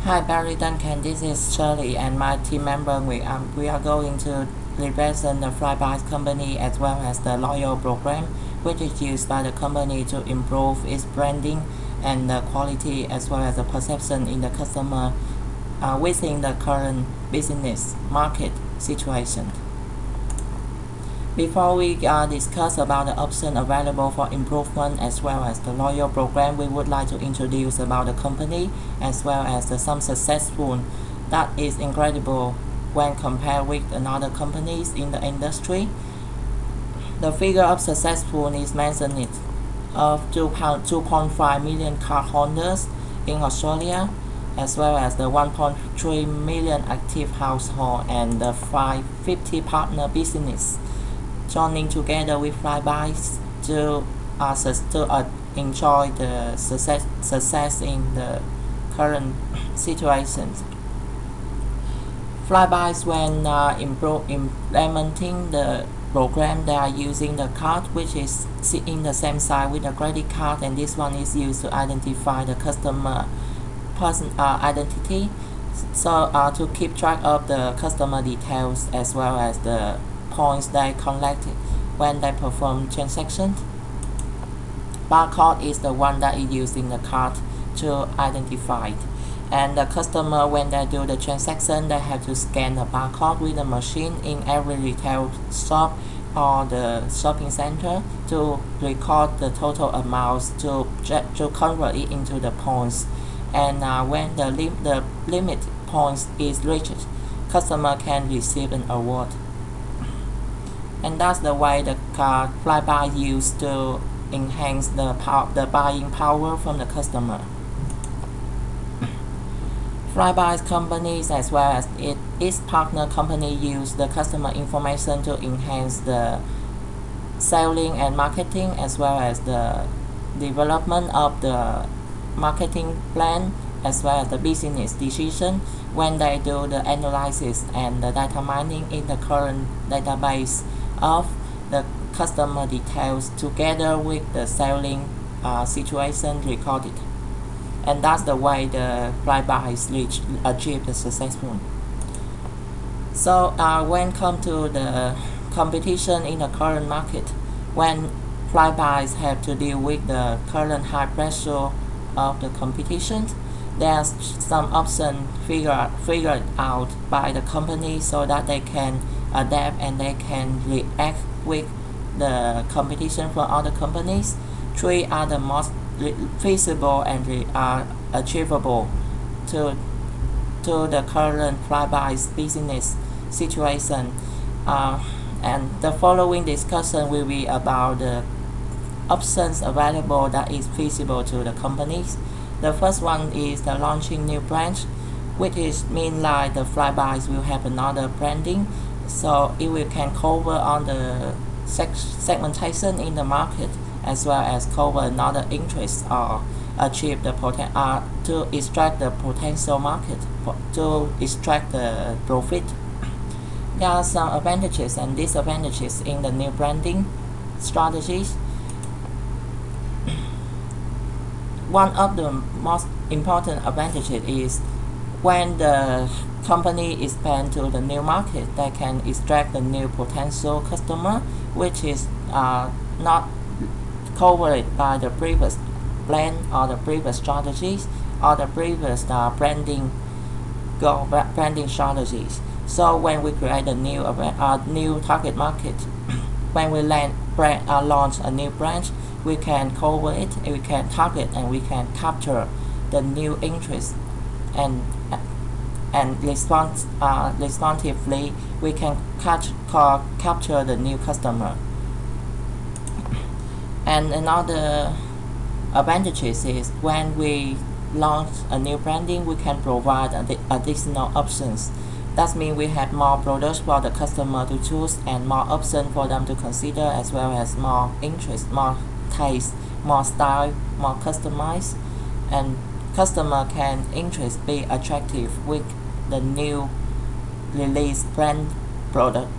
Hi Barry Duncan, this is Shirley and my team member. We are going to represent the Flybuys company as well as the loyal program, which is used by the company to improve its branding and the quality as well as the perception in the customer within the current business market situation. Before we discuss about the option available for improvement as well as the loyal program, we would like to introduce about the company as well as some successful that is incredible when compared with another companies in the industry. The figure of successful is mentioned of 2.5 million card holders in Australia, as well as the 1.3 million active household and the 550 partner business joining together with Flybuys to enjoy the success in the current situations. Flybuys when implementing the program, they are using the card which is in the same side with the credit card, and this one is used to identify the customer identity, so to keep track of the customer details as well as the points they collected when they perform transactions. Barcode is the one that is used in the card to identify it. And the customer, when they do the transaction, they have to scan the barcode with the machine in every retail shop or the shopping center to record the total amounts to convert it into the points. And when the limit points is reached, customer can receive an award. And that's the way the Flybuys used to enhance the buying power from the customer. Flybuys companies as well as its partner company use the customer information to enhance the selling and marketing as well as the development of the marketing plan as well as the business decision when they do the analysis and the data mining in the current database of the customer details together with the selling situation recorded. And that's the way the Flybuys achieve the successful. So when come to the competition in the current market, when Flybuys have to deal with the current high pressure of the competition, there's some option figured out by the company so that they can adapt and they can react with the competition from other companies. Three are the most feasible and achievable to the current Flybuys business situation. And the following discussion will be about the options available that is feasible to the companies. The first one is the launching new branch, which is mean like the Flybuys will have another branding, so it will can cover on the segmentation in the market as well as cover another interest or achieve the to extract the potential market to extract the profit. There are some advantages and disadvantages in the new branding strategies. One of the most important advantages is when the company expand to the new market, they can extract the new potential customer, which is not covered by the previous plan or the previous strategies or the previous branding strategies. So when we create a new target market, when we launch a new branch, we can cover it, we can target, and we can capture the new interest, and responsively we can capture the new customer. And another advantages is when we launch a new branding, we can provide additional options. That means we have more products for the customer to choose and more options for them to consider, as well as more interest, more taste, more style, more customized, and customer can interest be attractive with the new release brand product.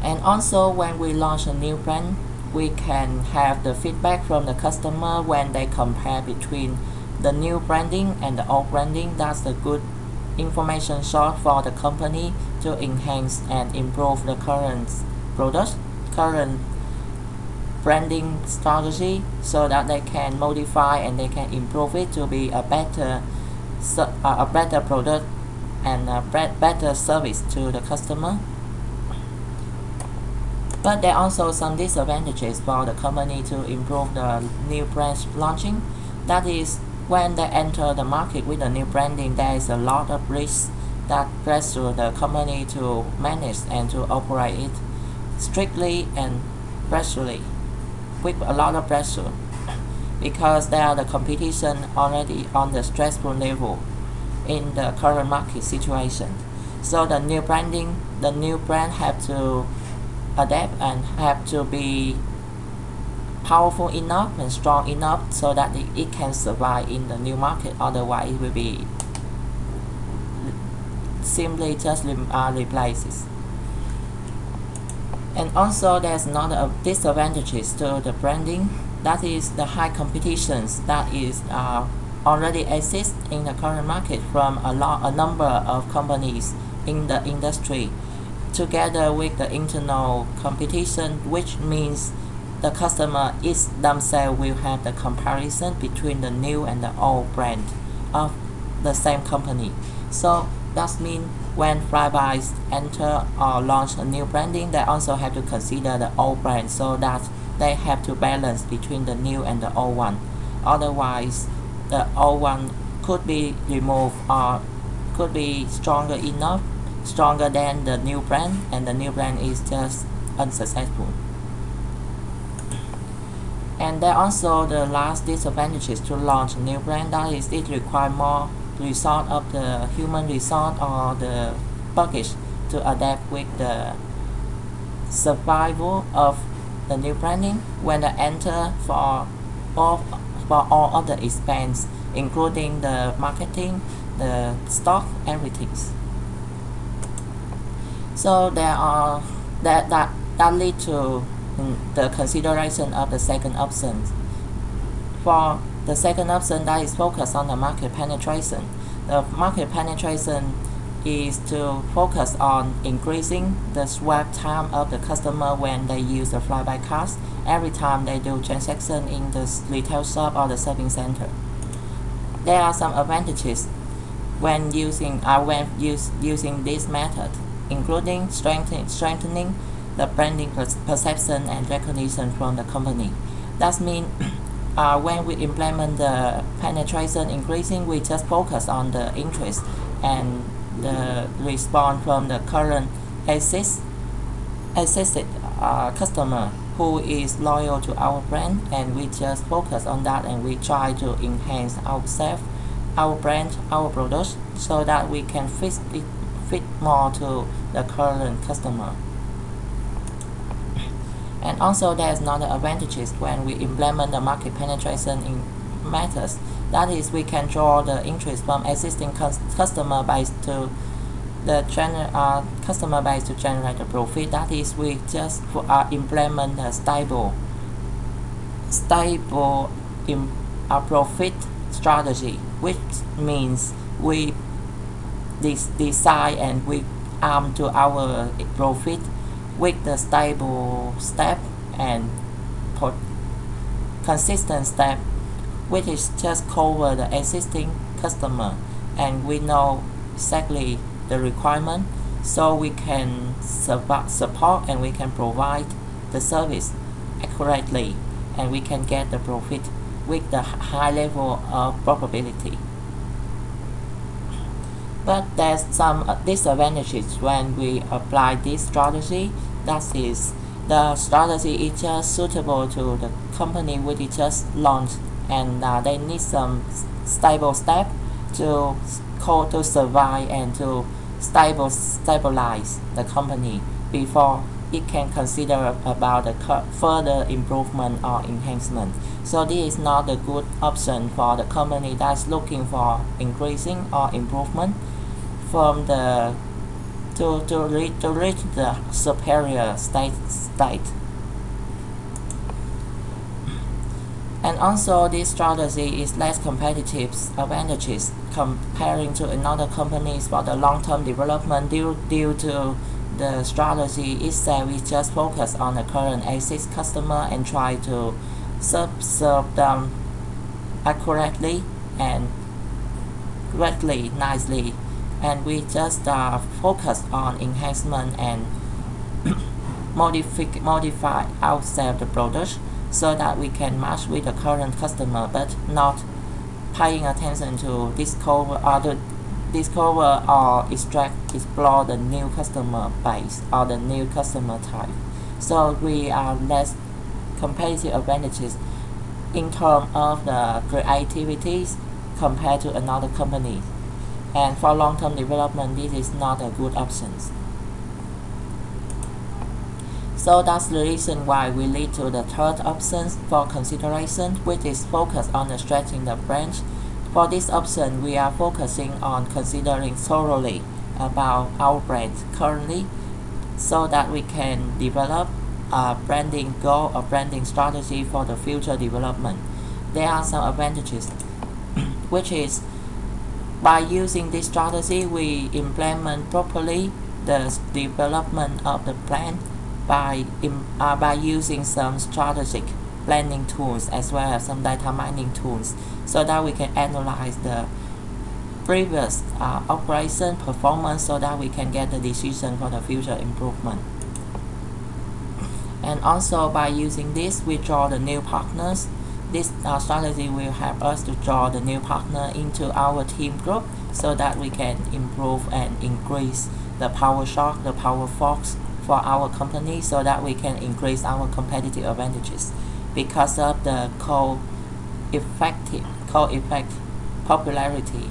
And also when we launch a new brand, we can have the feedback from the customer when they compare between the new branding and the old branding. That's a good information source for the company to enhance and improve the current branding strategy, so that they can modify and they can improve it to be a better product and a better service to the customer. But there are also some disadvantages for the company to improve the new brand launching. That is, when they enter the market with a new branding, there is a lot of risks that pressure the company to manage and to operate it strictly and pressurely, with a lot of pressure, because there are the competition already on the stressful level in the current market situation. So the new brand have to adapt and have to be powerful enough and strong enough so that it can survive in the new market. Otherwise, it will be simply just replaces. And also, there's another disadvantages to the branding. That is the high competitions that is already exist in the current market from a number of companies in the industry, together with the internal competition, which means the customer is themselves will have the comparison between the new and the old brand of the same company. So that means when flybys enter or launch a new branding, they also have to consider the old brand, so that they have to balance between the new and the old one. Otherwise, the old one could be removed or could be stronger than the new brand, and the new brand is just unsuccessful. And there are also the last disadvantages to launch a new brand. That is, it requires more resource of the human resource or the budget to adapt with the survival of the new branding when they enter for all of the expense, including the marketing, the stock, everything. So there are that lead to the consideration of the second option. For the second option, that is focused on the market penetration. The market penetration is to focus on increasing the swap time of the customer when they use the flyby cards every time they do transaction in the retail shop or the shopping center. There are some advantages when using this method, including strengthening the branding perception and recognition from the company. That means when we implement the penetration increasing, we just focus on the interest and the response from the current existing customer who is loyal to our brand, and we just focus on that, and we try to enhance ourselves, our brand, our products, so that we can fit more to the current customer. And also, there's another advantages when we implement the market penetration in methods. That is, we can draw the interest from existing customer base to the customer base to generate the profit. That is, we just implement a stable profit strategy, which means we decide and we arm to our profit with the stable step and consistent step, which is just cover the existing customer, and we know exactly the requirement, so we can support and we can provide the service accurately, and we can get the profit with the high level of probability. But there's some disadvantages when we apply this strategy. That is, the strategy is just suitable to the company which is just launched, and they need some stable step to survive and to stabilize the company before it can consider about the further improvement or enhancement. So this is not a good option for the company that's looking for increasing or improvement from the to reach the superior state. And also this strategy is less competitive advantages comparing to another companies for the long-term development due to the strategy itself is just focus on the current existing customer and try to serve them accurately and correctly, nicely, and we just focus on enhancement and modify ourselves the product so that we can match with the current customer, but not paying attention to discover or explore the new customer base or the new customer type. So we are less competitive advantages in terms of the creativity compared to another company. And for long-term development, this is not a good option. So that's the reason why we lead to the third option for consideration, which is focus on the stretching the brand. For this option, we are focusing on considering thoroughly about our brand currently so that we can develop a branding goal or branding strategy for the future development. There are some advantages, which is by using this strategy, we implement properly the development of the plan by using some strategic planning tools as well as some data mining tools so that we can analyze the previous operation performance so that we can get the decision for the future improvement. And also by using this, we draw the new partners. This strategy will help us to draw the new partner into our team group so that we can improve and increase the power shock, the power force for our company so that we can increase our competitive advantages because of the co-effect popularity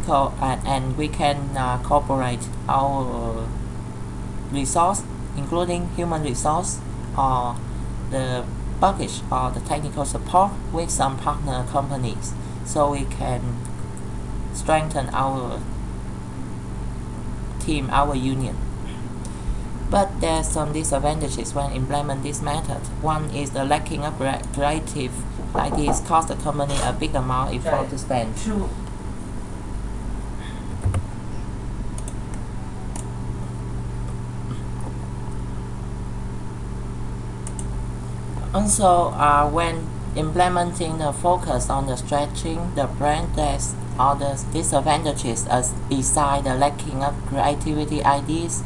and we can cooperate our resource including human resource or the package or the technical support with some partner companies so we can strengthen our team, our union. But there's some disadvantages when implement this method. One is the lacking of creative ideas cost the company a big amount of effort to spend. Also, when implementing the focus on the stretching the brand, there's other disadvantages as beside the lacking of creativity ideas.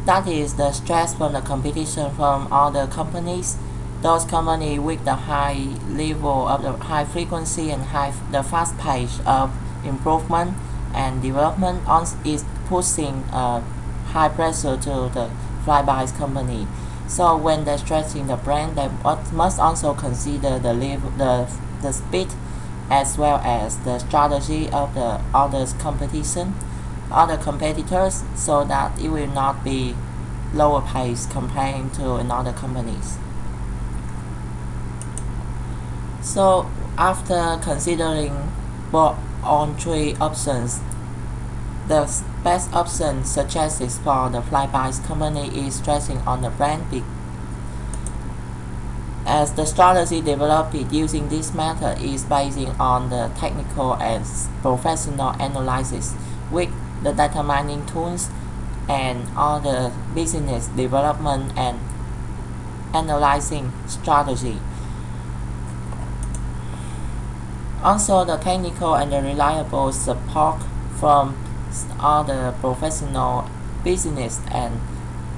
That is the stress from the competition from other companies. Those companies with the high level of the high frequency and the fast pace of improvement and development is pushing high pressure to the flyby's company. So when they're stretching the brand, they must also consider the speed as well as the strategy of the other competitors so that it will not be lower pace comparing to another companies. So after considering both on three options, the best option suggested for the flyby's company is stretching on the brand as the strategy developed using this method is based on the technical and professional analysis with the data mining tools and other business development and analyzing strategy. Also, the technical and the reliable support from other professional business and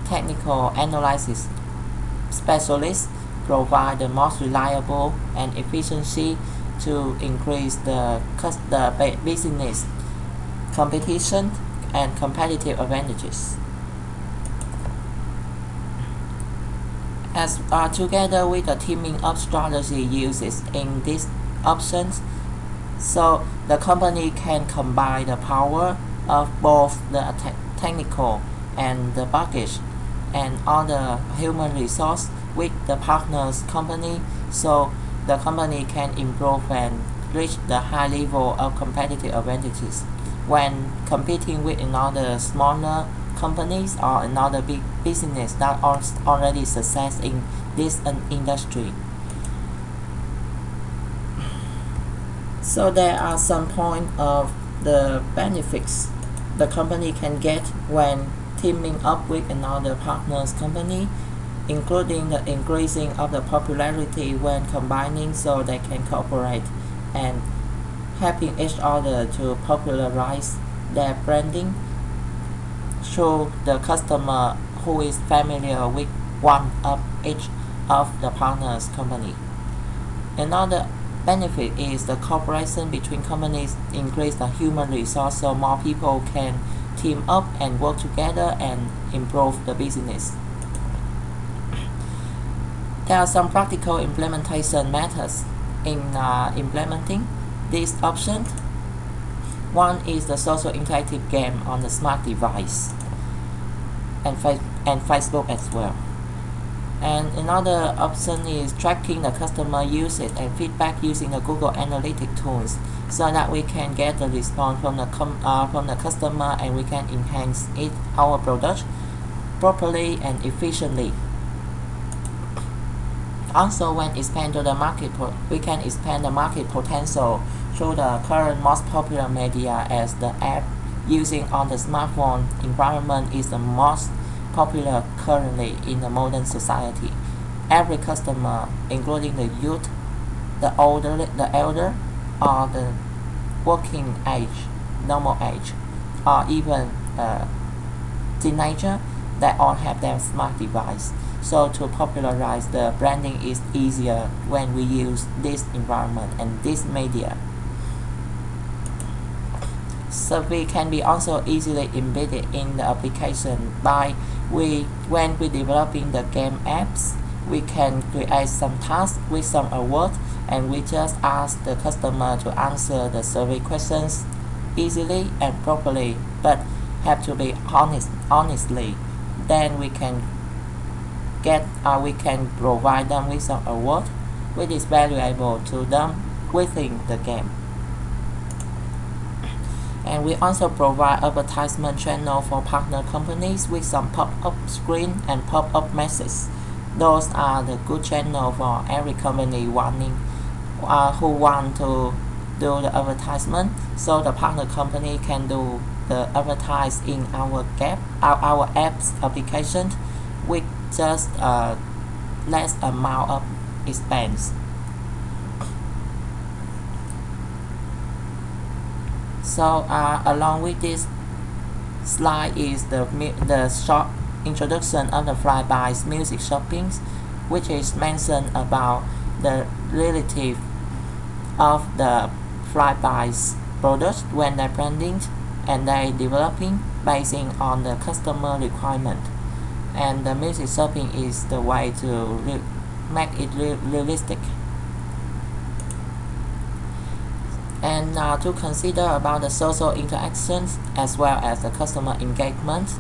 technical analysis specialists provide the most reliable and efficiency to increase the business competition and competitive advantages. As together with the teaming up strategy uses in these options, so the company can combine the power of both the technical and the package and other human resource with the partners company so the company can improve and reach the high level of competitive advantages when competing with another smaller companies or another big business that are already success in this industry. So there are some point of the benefits the company can get when teaming up with another partner's company, including the increasing of the popularity when combining so they can cooperate and helping each other to popularize their branding through the customer who is familiar with one of each of the partners company. Another benefit is the cooperation between companies increase the human resource so more people can team up and work together and improve the business. There are some practical implementation methods in implementing this option. One is the social interactive game on the smart device and Facebook as well. And another option is tracking the customer usage and feedback using the Google Analytics tools so that we can get the response from the customer and we can enhance our product properly and efficiently. Also, when expand to the market, we can expand the market potential through the current most popular media as the app using on the smartphone environment is the most popular currently in the modern society. Every customer, including the youth, the elder, or the working age, normal age, or even teenager, they all have their smart device. So to popularize the branding is easier when we use this environment and this media. Survey can be also easily embedded in the application by when we developing the game apps, we can create some tasks with some awards and we just ask the customer to answer the survey questions easily and properly, but have to be honestly. Then we can provide them with some award which is valuable to them within the game. And we also provide advertisement channel for partner companies with some pop-up screen and pop-up messages. Those are the good channel for every company who want to do the advertisement, so the partner company can do the advertise in our apps application with just less amount of expense. So along with this slide is the short introduction of the Flybuys music shopping, which is mentioned about the relative of the Flybuys products when they're branding and they're developing basing on the customer requirement. And the music shopping is the way to make it realistic. And to consider about the social interactions as well as the customer engagement,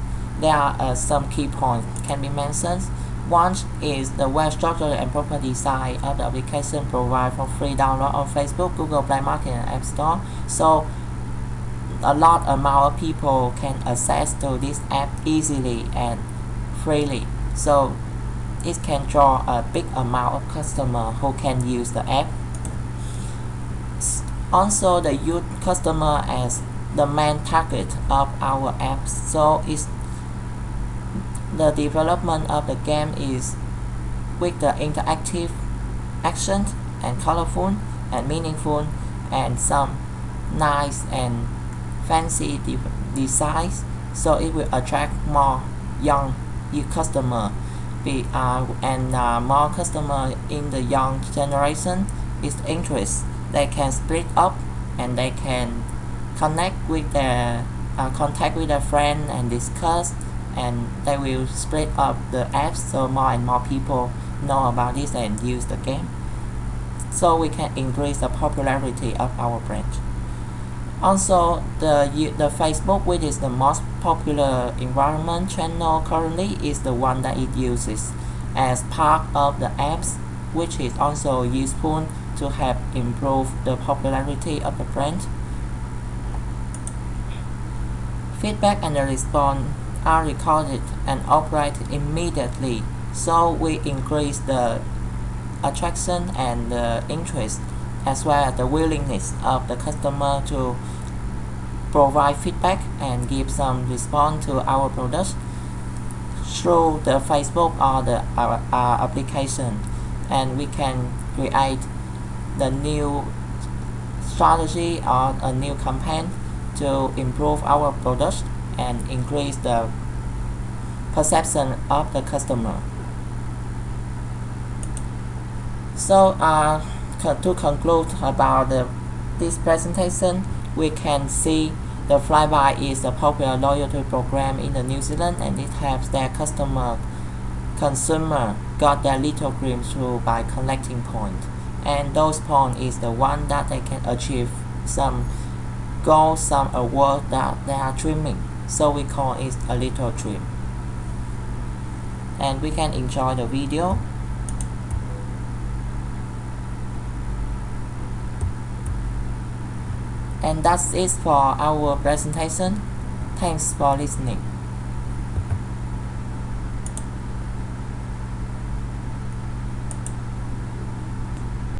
there are some key points can be mentioned. One is the well structured and proper design of the application provided for free download on Facebook, Google Play Market and App Store. So a lot amount of people can access to this app easily and freely. So it can draw a big amount of customers who can use the app. Also, the youth customer as the main target of our apps. So the development of the game is with the interactive action and colorful and meaningful and some nice and fancy designs, so it will attract more young customer and more customer in the young generation is interest. They can split up and they can contact with their friend and discuss, and they will split up the apps so more and more people know about this and use the game, so we can increase the popularity of our brand. Also, the Facebook, which is the most popular environment channel currently, is the one that it uses as part of the apps, which is also useful to help improve the popularity of the brand. Feedback and the response are recorded and operated immediately, so we increase the attraction and the interest as well as the willingness of the customer to provide feedback and give some response to our products through the Facebook or the our application, and we can create the new strategy or a new campaign to improve our products and increase the perception of the customer. So to conclude about this presentation, we can see the Flyby is a popular loyalty program in the New Zealand, and it helps their consumer got their little dream through by collecting points, and those points is the one that they can achieve some goals, some award that they are dreaming. So we call it a little dream, and we can enjoy the video. And that's it for our presentation. Thanks for listening.